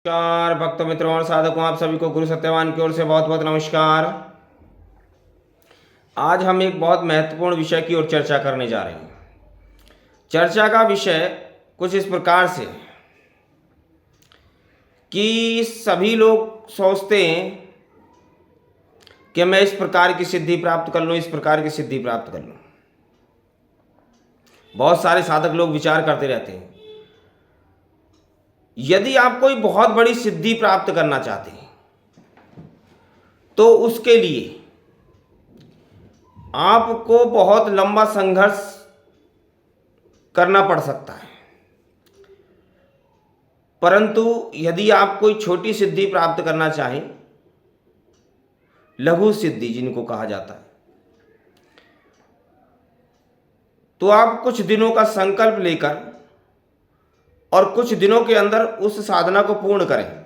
नमस्कार भक्त मित्रों और साधकों, आप सभी को गुरु सत्यवान की ओर से बहुत बहुत नमस्कार। आज हम एक बहुत महत्वपूर्ण विषय की ओर चर्चा करने जा रहे हैं। चर्चा का विषय कुछ इस प्रकार से कि सभी लोग सोचते हैं कि मैं इस प्रकार की सिद्धि प्राप्त कर लूँ, इस प्रकार की सिद्धि प्राप्त कर लूँ। बहुत सारे साधक लोग विचार करते रहते हैं। यदि आप कोई बहुत बड़ी सिद्धि प्राप्त करना चाहते हैं तो उसके लिए आपको बहुत लंबा संघर्ष करना पड़ सकता है, परंतु यदि आप कोई छोटी सिद्धि प्राप्त करना चाहें, लघु सिद्धि जिनको कहा जाता है, तो आप कुछ दिनों का संकल्प लेकर और कुछ दिनों के अंदर उस साधना को पूर्ण करें।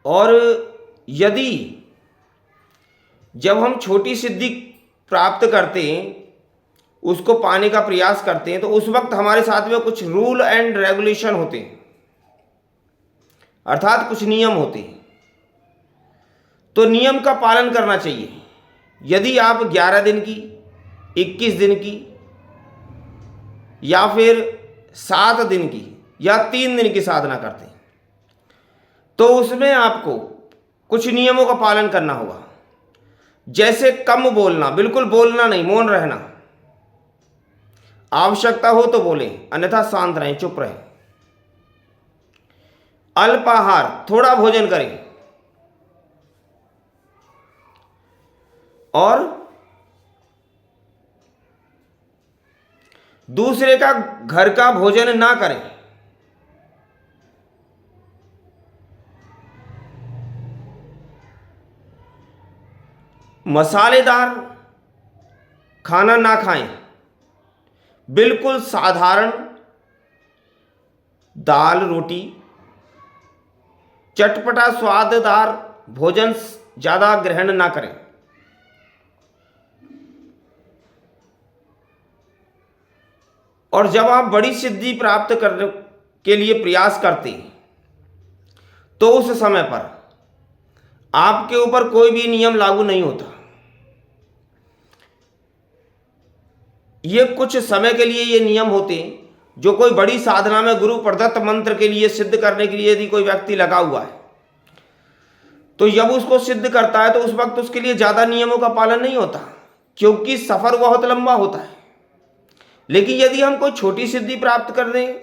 और यदि जब हम छोटी सिद्धि प्राप्त करते हैं, उसको पाने का प्रयास करते हैं, तो उस वक्त हमारे साथ में कुछ रूल एंड रेगुलेशन होते हैं, अर्थात कुछ नियम होते हैं। तो नियम का पालन करना चाहिए। यदि आप 11 दिन की, 21 दिन की या फिर 7 दिन की या 3 दिन की साधना करते हैं, तो उसमें आपको कुछ नियमों का पालन करना होगा। जैसे कम बोलना, बिल्कुल बोलना नहीं, मौन रहना। आवश्यकता हो तो बोलें, अन्यथा शांत रहें, चुप रहें। अल्पाहार, थोड़ा भोजन करें। और दूसरे का घर का भोजन ना करें। मसालेदार खाना ना खाएं। बिल्कुल साधारण दाल रोटी, चटपटा स्वाददार भोजन ज़्यादा ग्रहण ना करें। और जब आप बड़ी सिद्धि प्राप्त करने के लिए प्रयास करते हैं, तो उस समय पर आपके ऊपर कोई भी नियम लागू नहीं होता। ये कुछ समय के लिए ये नियम होते हैं, जो कोई बड़ी साधना में गुरु प्रदत्त मंत्र के लिए सिद्ध करने के लिए यदि कोई व्यक्ति लगा हुआ है, तो जब उसको सिद्ध करता है तो उस वक्त उसके लिए ज़्यादा नियमों का पालन नहीं होता, क्योंकि सफ़र बहुत लंबा होता है। लेकिन यदि हम कोई छोटी सिद्धि प्राप्त कर दें,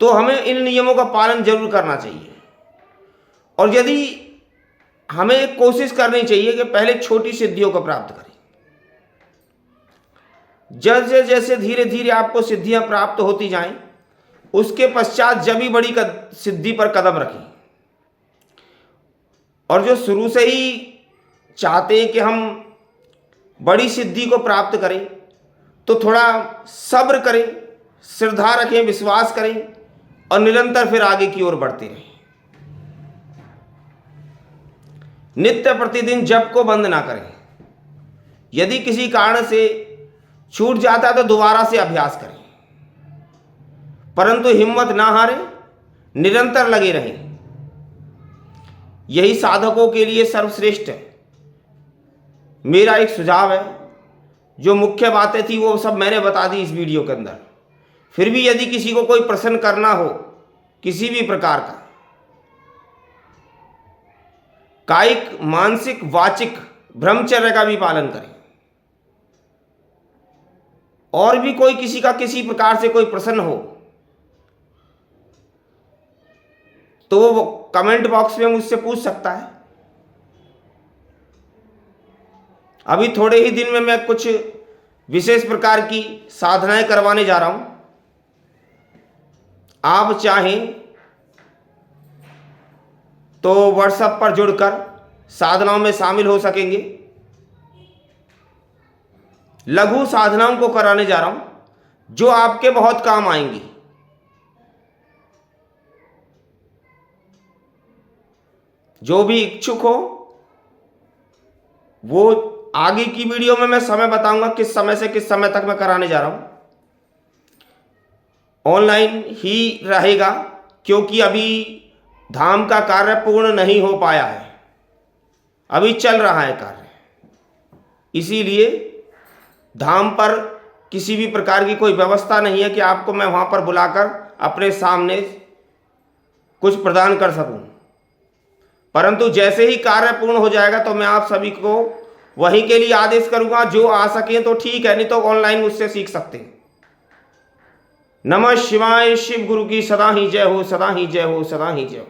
तो हमें इन नियमों का पालन जरूर करना चाहिए। और यदि हमें कोशिश करनी चाहिए कि पहले छोटी सिद्धियों को प्राप्त करें। जैसे जैसे धीरे धीरे आपको सिद्धियां प्राप्त होती जाएं, उसके पश्चात जब भी बड़ी सिद्धि पर कदम रखें। और जो शुरू से ही चाहते हैं कि हम बड़ी सिद्धि को प्राप्त करें, तो थोड़ा सब्र करें, श्रद्धा रखें, विश्वास करें और निरंतर फिर आगे की ओर बढ़ते रहें। नित्य प्रतिदिन जप को बंद ना करें। यदि किसी कारण से छूट जाता है तो दोबारा से अभ्यास करें, परंतु हिम्मत ना हारें, निरंतर लगे रहें। यही साधकों के लिए सर्वश्रेष्ठ है। मेरा एक सुझाव है। जो मुख्य बातें थी वो सब मैंने बता दी इस वीडियो के अंदर। फिर भी यदि किसी को कोई प्रश्न करना हो किसी भी प्रकार का, कायिक, मानसिक, वाचिक ब्रह्मचर्य का भी पालन करें। और भी कोई किसी का किसी प्रकार से कोई प्रश्न हो तो वो कमेंट बॉक्स में मुझसे पूछ सकता है। अभी थोड़े ही दिन में मैं कुछ विशेष प्रकार की साधनाएं करवाने जा रहा हूं। आप चाहें तो व्हाट्सएप पर जुड़कर साधनाओं में शामिल हो सकेंगे। लघु साधनाओं को कराने जा रहा हूं जो आपके बहुत काम आएंगी। जो भी इच्छुक हो वो आगे की वीडियो में मैं समय बताऊंगा किस समय से किस समय तक मैं कराने जा रहा हूं। ऑनलाइन ही रहेगा, क्योंकि अभी धाम का कार्य पूर्ण नहीं हो पाया है, अभी चल रहा है कार्य। इसीलिए धाम पर किसी भी प्रकार की कोई व्यवस्था नहीं है कि आपको मैं वहाँ पर बुलाकर अपने सामने कुछ प्रदान कर सकूं। परंतु जैसे ही कार्य पूर्ण हो जाएगा तो मैं आप सभी को वहीं के लिए आदेश करूंगा। जो आ सके तो ठीक है, नहीं तो ऑनलाइन मुझसे सीख सकते हैं। नमः शिवाय। शिव गुरु की सदा ही जय हो, सदा ही जय हो, सदा ही जय हो।